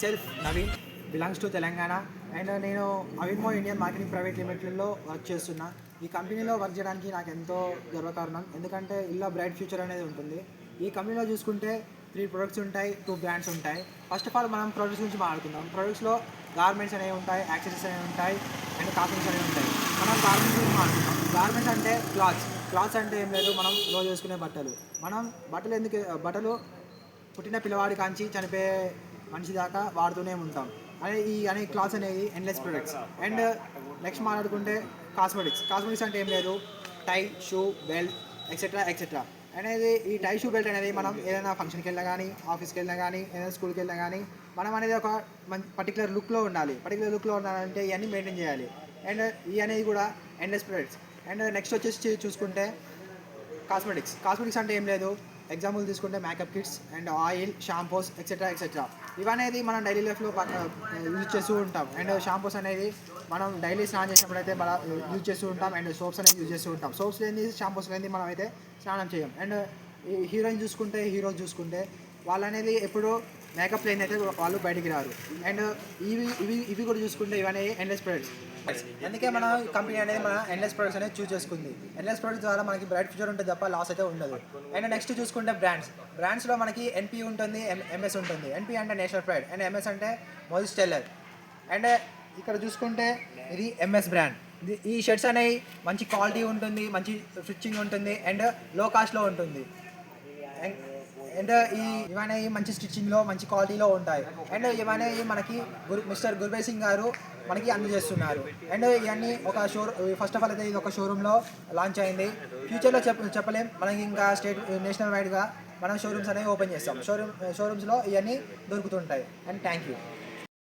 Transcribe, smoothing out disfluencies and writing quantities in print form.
myself Naveen belongs to Telangana and నేను అవిన్మో Indian marketing private లిమిటెడ్లో work చేస్తున్నా. ఈ కంపెనీలో వర్క్ చేయడానికి నాకు ఎంతో గర్వకారణం. ఎందుకంటే ఇలా బ్రైట్ ఫ్యూచర్ అనేది ఉంటుంది. ఈ కంపెనీలో చూసుకుంటే 3 ప్రొడక్ట్స్ ఉంటాయి, 2 బ్రాండ్స్ ఉంటాయి. ఫస్ట్ ఆఫ్ ఆల్ మనం ప్రొడక్ట్స్ గురించి మాట్లాడుకుందాం. ప్రొడక్ట్స్లో గార్మెంట్స్ అనేవి ఉంటాయి, యాక్సెసరీస్ అనేవి ఉంటాయి అండ్ కాస్మెటిక్స్ అనేవి ఉంటాయి. మనం గార్మెంట్స్ గురించి మాట్లాడుకుందాం. గార్మెంట్స్ అంటే క్లాత్స్ అంటే ఏం లేదు, మనం రోజు వేసుకునే బట్టలు. మనం బట్టలు పుట్టిన పిల్లవాడి కాంచి చనిపోయే మనిషి దాకా వాడుతూనే ఉంటాం. అనే క్లాత్స్ అనేవి ఎండ్లెస్ ప్రొడక్ట్స్. అండ్ నెక్స్ట్ మాట్లాడుకుంటే కాస్మెటిక్స్ అంటే ఏం లేదు, టై, షూ, బెల్ట్ ఎక్సెట్రా అనేది. ఈ టై, షూ, బెల్ట్ అనేది మనం ఏదైనా ఫంక్షన్కి వెళ్ళినా కానీ, ఆఫీస్కి వెళ్ళినా కానీ, ఏదైనా స్కూల్కి వెళ్ళినా కానీ మనం అనేది ఒక పర్టికులర్ లుక్లో ఉండాలంటే ఇవన్నీ మెయింటైన్ చేయాలి. అండ్ ఇవి అనేది కూడా ఎండ్లెస్ ప్రొడక్ట్స్. అండ్ నెక్స్ట్ వచ్చేసి చూసుకుంటే కాస్మెటిక్స్ అంటే ఏం లేదు, ఎగ్జాంపుల్ తీసుకుంటే makeup kits and oil, shampoos etcetera ఇవనేది మనం డైలీ లైఫ్లో యూజ్ చేస్తూ ఉంటాం. అండ్ షాంపూస్ అనేది మనం డైలీ స్నానం చేసినప్పుడు అయితే యూజ్ చేస్తూ ఉంటాం. అండ్ సోప్స్ అనేది యూజ్ చేస్తూ ఉంటాం. సోప్స్ లేని, షాంపూస్ లేని మనం అయితే స్నానం చేయం. అండ్ ఈ హీరోస్ చూసుకుంటే వాళ్ళు అనేది ఎప్పుడు మేకప్ లేని అయితే వాళ్ళు బయటికి రారు. అండ్ ఇవి కూడా చూసుకుంటే ఇవన్నీ ఎండ్లెస్ ప్రొడక్ట్స్. అందుకే మన కంపెనీ అనేది మన ఎండ్లెస్ ప్రొడక్ట్స్ అనేది చూస్ చేసుకుంది. ఎండ్లెస్ ప్రొడక్ట్స్ ద్వారా మనకి బ్రైట్ ఫ్యూచర్ ఉంటుంది తప్ప లాస్ అయితే ఉండదు. అండ్ నెక్స్ట్ చూసుకుంటే బ్రాండ్స్లో మనకి ఎన్పి ఉంటుంది, ఎంఎస్ ఉంటుంది. ఎన్పి అంటే నేషనల్ ప్రైడ్ అండ్ ఎంఎస్ అంటే మోజిస్ టైలర్. అండ్ ఇక్కడ చూసుకుంటే ఇది ఎంఎస్ బ్రాండ్. ఈ షర్ట్స్ అనేవి మంచి క్వాలిటీ ఉంటుంది, మంచి స్టిచ్చింగ్ ఉంటుంది అండ్ లో కాస్ట్లో ఉంటుంది. అండ్ ఇవన్నీ మంచి స్టిచ్చింగ్లో, మంచి క్వాలిటీలో ఉంటాయి. అండ్ ఇవన్నీ మనకి మిస్టర్ గుర్బేర్ సింగ్ గారు మనకి అందజేస్తున్నారు. అండ్ ఇవన్నీ ఫస్ట్ ఆఫ్ ఆల్ అయితే ఇది ఒక షోరూంలో లాంచ్ అయింది. ఫ్యూచర్లో చెప్పలేం, మనకి ఇంకా నేషనల్ వైడ్గా మనం షోరూమ్స్ అనేవి ఓపెన్ చేస్తాం. షోరూమ్స్లో ఇవన్నీ దొరుకుతుంటాయి. And thank you.